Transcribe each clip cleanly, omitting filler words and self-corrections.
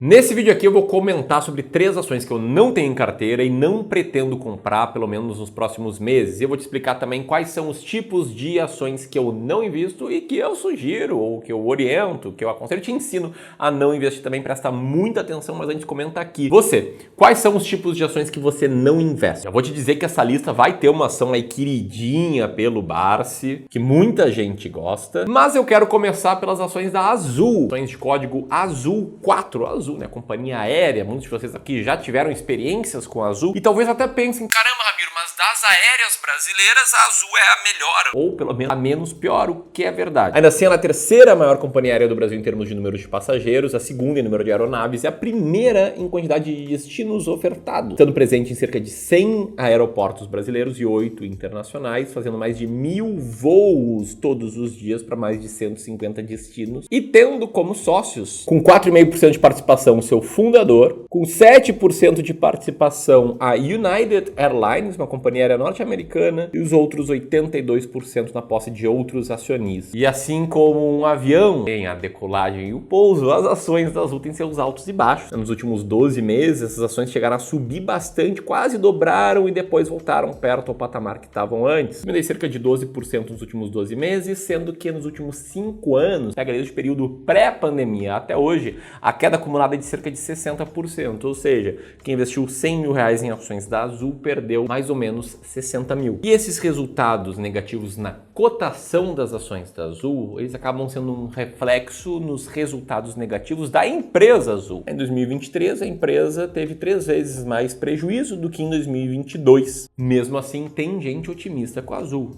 Nesse vídeo aqui eu vou comentar sobre 3 ações que eu não tenho em carteira e não pretendo comprar pelo menos nos próximos meses. E eu vou te explicar também quais são os tipos de ações que eu não invisto e que eu sugiro, ou que eu oriento, que eu aconselho, te ensino a não investir também. Presta muita atenção, mas a gente comenta aqui. Você, quais são os tipos de ações que você não investe? Eu vou te dizer que essa lista vai ter uma ação aí queridinha pelo Barsi, que muita gente gosta, mas eu quero começar pelas ações da Azul, ações de código Azul4, Azul, né? Companhia aérea. Muitos de vocês aqui já tiveram experiências com a Azul e talvez até pensem, caramba, Ramiro, mas das aéreas brasileiras a Azul é a melhor, ou pelo menos a menos pior, o que é verdade. Ainda assim, ela é a terceira maior companhia aérea do Brasil em termos de número de passageiros, a segunda em número de aeronaves e a primeira em quantidade de destinos ofertados, estando presente em cerca de 100 aeroportos brasileiros e 8 internacionais, fazendo mais de 1000 voos todos os dias para mais de 150 destinos e tendo como sócios, com 4,5% de participação, o seu fundador, com 7% de participação a United Airlines, uma companhia aérea norte-americana, e os outros 82% na posse de outros acionistas. E assim como um avião tem a decolagem e o pouso, as ações da Azul têm seus altos e baixos. Nos últimos 12 meses, essas ações chegaram a subir bastante, quase dobraram e depois voltaram perto ao patamar que estavam antes. Diminuiu cerca de 12% nos últimos 12 meses, sendo que nos últimos 5 anos, pega desde o período pré-pandemia até hoje, a queda acumulada é de cerca de 60%, ou seja, quem investiu R$100 mil em ações da Azul perdeu mais ou menos 60 mil. E esses resultados negativos na cotação das ações da Azul, eles acabam sendo um reflexo nos resultados negativos da empresa Azul. Em 2023, a empresa teve 3 vezes mais prejuízo do que em 2022. Mesmo assim, tem gente otimista com a Azul.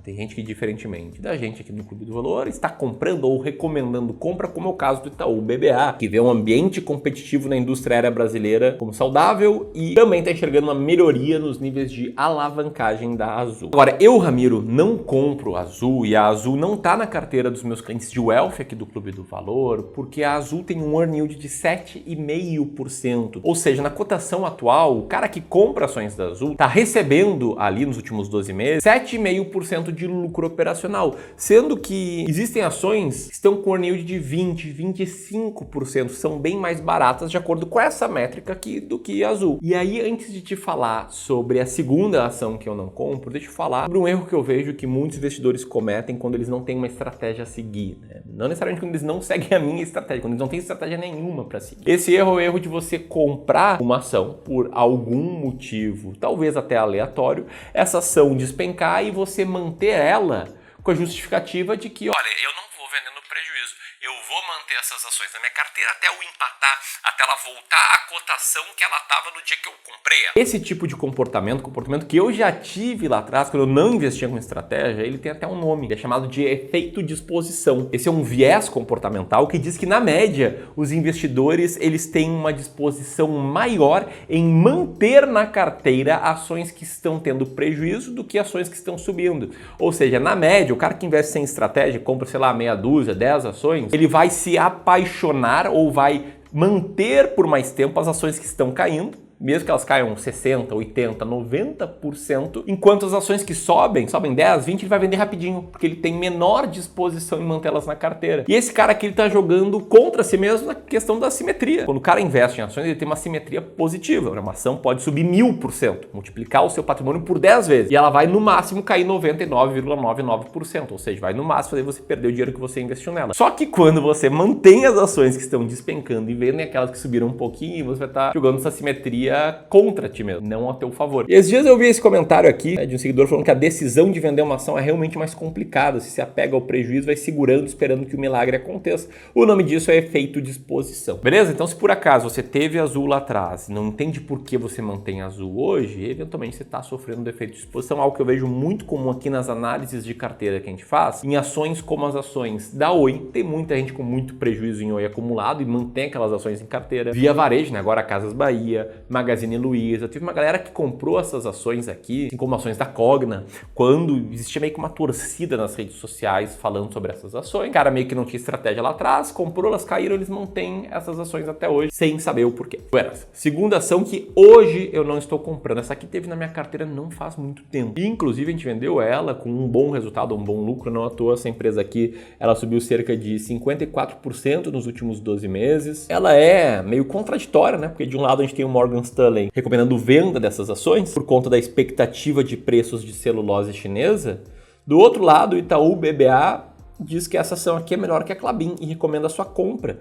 Tem gente que, diferentemente da gente aqui no Clube do Valor, está comprando ou recomendando compra, como é o caso do Itaú BBA, que vê um ambiente competitivo na indústria aérea brasileira como saudável e também está enxergando uma melhoria nos níveis de alavancagem da Azul. Agora, eu, Ramiro, não compro Azul e a Azul não está na carteira dos meus clientes de wealth aqui do Clube do Valor, porque a Azul tem um earn yield de 7,5%. Ou seja, na cotação atual, o cara que compra ações da Azul está recebendo ali nos últimos 12 meses 7,5% de lucro operacional, sendo que existem ações que estão com earn yield de 20%, 25%, são bem mais baratas de acordo com essa métrica aqui do que a Azul. E aí, antes de te falar sobre a segunda ação que eu não compro, deixa eu falar sobre um erro que eu vejo que muitos investidores cometem quando eles não têm uma estratégia a seguir, né? Não necessariamente quando eles não seguem a minha estratégia, quando eles não têm estratégia nenhuma para seguir. Esse erro é o erro de você comprar uma ação por algum motivo, talvez até aleatório, essa ação despencar e você manter ela com a justificativa de que, olha, eu não vou vender no prejuízo, eu vou manter essas ações na minha carteira até eu empatar, até ela voltar à cotação que ela estava no dia que eu comprei ela. Esse tipo de comportamento que eu já tive lá atrás, quando eu não investia com estratégia, ele tem até um nome, é chamado de efeito de exposição. Esse é um viés comportamental que diz que, na média, os investidores eles têm uma disposição maior em manter na carteira ações que estão tendo prejuízo do que ações que estão subindo. Ou seja, na média, o cara que investe sem estratégia, compra, sei lá, meia dúzia, 10 ações, ele vai se apaixonar ou vai manter por mais tempo as ações que estão caindo, mesmo que elas caiam 60%, 80%, 90%, enquanto as ações que sobem 10%, 20%, ele vai vender rapidinho, porque ele tem menor disposição em mantê-las na carteira. E esse cara aqui, ele tá jogando contra si mesmo na questão da simetria. Quando o cara investe em ações, ele tem uma simetria positiva. Uma ação pode subir 1000%, multiplicar o seu patrimônio por 10 vezes, e ela vai no máximo cair 99,99%, ou seja, vai no máximo fazer você perder o dinheiro que você investiu nela. Só que quando você mantém as ações que estão despencando e vendem aquelas que subiram um pouquinho, você vai estar jogando essa simetria contra ti mesmo, não a teu favor. E esses dias eu vi esse comentário aqui, né, de um seguidor falando que a decisão de vender uma ação é realmente mais complicada. Se apega ao prejuízo, vai segurando, esperando que o milagre aconteça. O nome disso é efeito de exposição. Beleza? Então, se por acaso você teve Azul lá atrás e não entende por que você mantém Azul hoje, eventualmente você está sofrendo do efeito de exposição, algo que eu vejo muito comum aqui nas análises de carteira que a gente faz, em ações como as ações da Oi. Tem muita gente com muito prejuízo em Oi acumulado e mantém aquelas ações em carteira. Via Varejo, né? Agora Casas Bahia, Magazine Luiza, teve uma galera que comprou essas ações aqui, assim como ações da Cogna, quando existia meio que uma torcida nas redes sociais falando sobre essas ações. O cara meio que não tinha estratégia lá atrás, comprou, elas caíram, eles mantêm essas ações até hoje, sem saber o porquê. Buenas. Segunda ação que hoje eu não estou comprando. Essa aqui teve na minha carteira não faz muito tempo. E, inclusive, a gente vendeu ela com um bom resultado, um bom lucro, não à toa. Essa empresa aqui, ela subiu cerca de 54% nos últimos 12 meses. Ela é meio contraditória, né? Porque de um lado a gente tem o Morgan Stanley recomendando venda dessas ações por conta da expectativa de preços de celulose chinesa. Do outro lado, o Itaú BBA diz que essa ação aqui é melhor que a Klabin e recomenda a sua compra,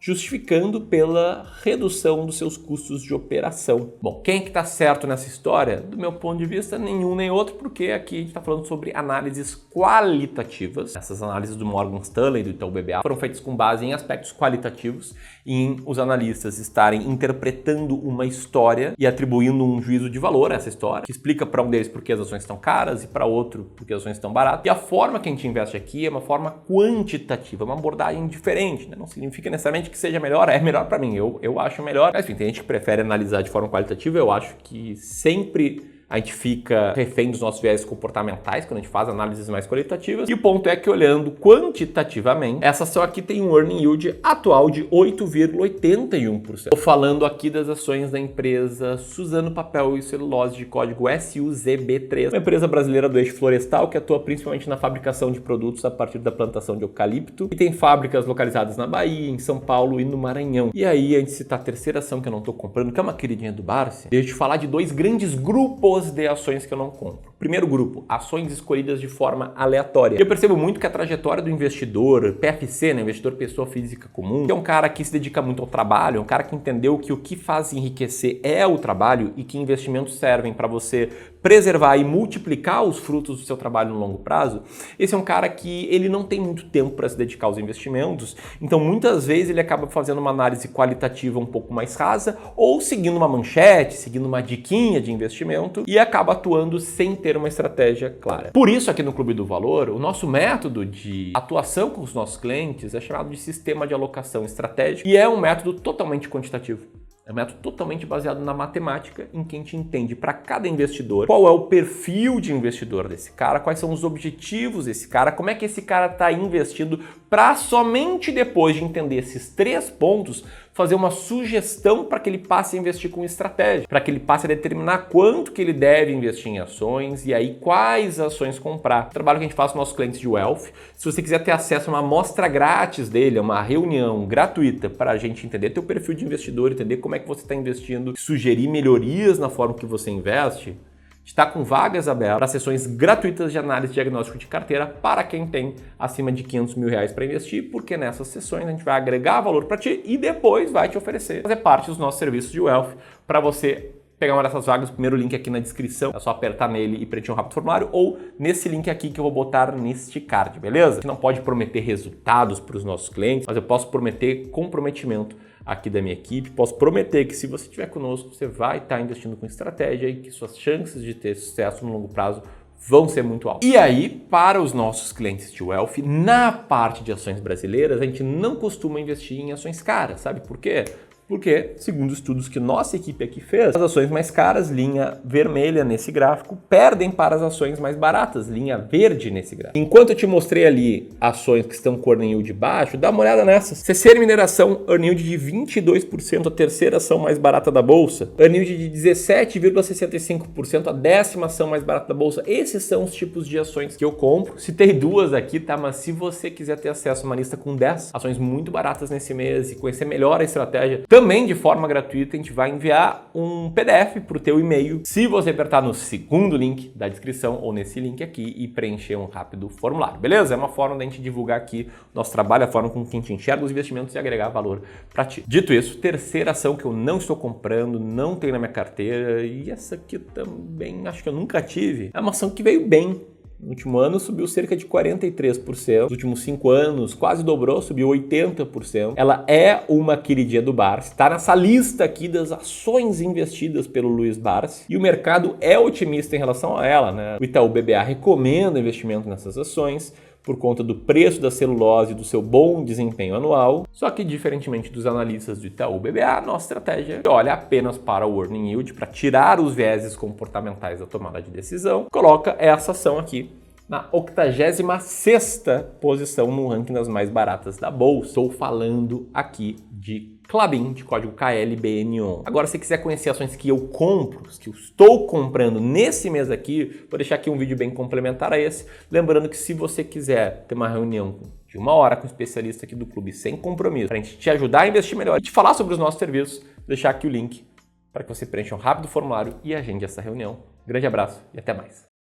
justificando pela redução dos seus custos de operação. Bom, quem é que está certo nessa história? Do meu ponto de vista, nenhum nem outro, porque aqui a gente está falando sobre análises qualitativas. Essas análises do Morgan Stanley e do Itaú BBA foram feitas com base em aspectos qualitativos, em os analistas estarem interpretando uma história e atribuindo um juízo de valor a essa história, que explica para um deles porque as ações estão caras e para outro porque as ações estão baratas. E a forma que a gente investe aqui é uma forma quantitativa, uma abordagem diferente, né? Não significa necessariamente que seja melhor, é melhor para mim, eu acho melhor. Mas enfim, tem gente que prefere analisar de forma qualitativa, eu acho que sempre a gente fica refém dos nossos viés comportamentais quando a gente faz análises mais qualitativas. E o ponto é que, olhando quantitativamente, essa ação aqui tem um earning yield atual de 8,81%. Estou falando aqui das ações da empresa Suzano Papel e Celulose, de código SUZB3, uma empresa brasileira do eixo florestal que atua principalmente na fabricação de produtos a partir da plantação de eucalipto e tem fábricas localizadas na Bahia, em São Paulo e no Maranhão. E aí, antes de citar a terceira ação que eu não estou comprando, que é uma queridinha do Barsi, deixa eu te falar de dois grandes grupos de ações que eu não compro. Primeiro grupo, ações escolhidas de forma aleatória. Eu percebo muito que a trajetória do investidor, PFC, né, investidor pessoa física comum, que é um cara que se dedica muito ao trabalho, é um cara que entendeu que o que faz enriquecer é o trabalho e que investimentos servem para você preservar e multiplicar os frutos do seu trabalho no longo prazo. Esse é um cara que ele não tem muito tempo para se dedicar aos investimentos, então muitas vezes ele acaba fazendo uma análise qualitativa um pouco mais rasa ou seguindo uma manchete, seguindo uma diquinha de investimento e acaba atuando sem ter uma estratégia clara. Por isso, aqui no Clube do Valor, o nosso método de atuação com os nossos clientes é chamado de sistema de alocação estratégica e é um método totalmente quantitativo. É um método totalmente baseado na matemática, em que a gente entende para cada investidor qual é o perfil de investidor desse cara, quais são os objetivos desse cara, como é que esse cara está investindo, para somente depois de entender esses 3 pontos, fazer uma sugestão para que ele passe a investir com estratégia, para que ele passe a determinar quanto que ele deve investir em ações e aí quais ações comprar. O trabalho que a gente faz com nossos clientes de Wealth. Se você quiser ter acesso a uma amostra grátis dele, a uma reunião gratuita para a gente entender teu perfil de investidor, entender como é que você está investindo, sugerir melhorias na forma que você investe, está com vagas abertas para sessões gratuitas de análise e diagnóstico de carteira para quem tem acima de R$500 mil para investir, porque nessas sessões a gente vai agregar valor para ti e depois vai te oferecer fazer parte dos nossos serviços de Wealth. Para você pegar uma dessas vagas, o primeiro link aqui na descrição, é só apertar nele e preencher um rápido formulário ou nesse link aqui que eu vou botar neste card, beleza? A gente não pode prometer resultados para os nossos clientes, mas eu posso prometer comprometimento aqui da minha equipe, posso prometer que se você estiver conosco, você vai estar investindo com estratégia e que suas chances de ter sucesso no longo prazo vão ser muito altas. E aí, para os nossos clientes de Wealth, na parte de ações brasileiras, a gente não costuma investir em ações caras, sabe por quê? Porque, segundo estudos que nossa equipe aqui fez, as ações mais caras, linha vermelha nesse gráfico, perdem para as ações mais baratas, linha verde nesse gráfico. Enquanto eu te mostrei ali ações que estão com earning yield baixo, dá uma olhada nessas. CCR Mineração, earning yield de 22%, a terceira ação mais barata da bolsa. Earning yield de 17,65%, a 10ª ação mais barata da bolsa. Esses são os tipos de ações que eu compro. Citei 2 aqui, tá? Mas se você quiser ter acesso a uma lista com 10 ações muito baratas nesse mês e conhecer melhor a estratégia, também de forma gratuita, a gente vai enviar um PDF para o teu e-mail. Se você apertar no segundo link da descrição ou nesse link aqui e preencher um rápido formulário, beleza? É uma forma da gente divulgar aqui nosso trabalho, a forma com que a gente enxerga os investimentos e agregar valor para ti. Dito isso, terceira ação que eu não estou comprando, não tenho na minha carteira e essa aqui também acho que eu nunca tive. É uma ação que veio bem. No último ano subiu cerca de 43%, nos últimos 5 anos quase dobrou, subiu 80%. Ela é uma queridinha do Barsi, está nessa lista aqui das ações investidas pelo Luiz Barsi e o mercado é otimista em relação a ela, né? O Itaú BBA recomenda investimento nessas ações, por conta do preço da celulose e do seu bom desempenho anual. Só que, diferentemente dos analistas do Itaú BBA, nossa estratégia olha apenas para o earning yield, para tirar os vieses comportamentais da tomada de decisão. Coloca essa ação aqui na 86ª posição no ranking das mais baratas da bolsa. Estou falando aqui de Klabin, de código KLBN11. Agora, se quiser conhecer ações que eu compro, que eu estou comprando nesse mês aqui, vou deixar aqui um vídeo bem complementar a esse. Lembrando que se você quiser ter uma reunião de 1 hora com um especialista aqui do clube sem compromisso, para a gente te ajudar a investir melhor e te falar sobre os nossos serviços, vou deixar aqui o link para que você preencha um rápido formulário e agende essa reunião. Grande abraço e até mais.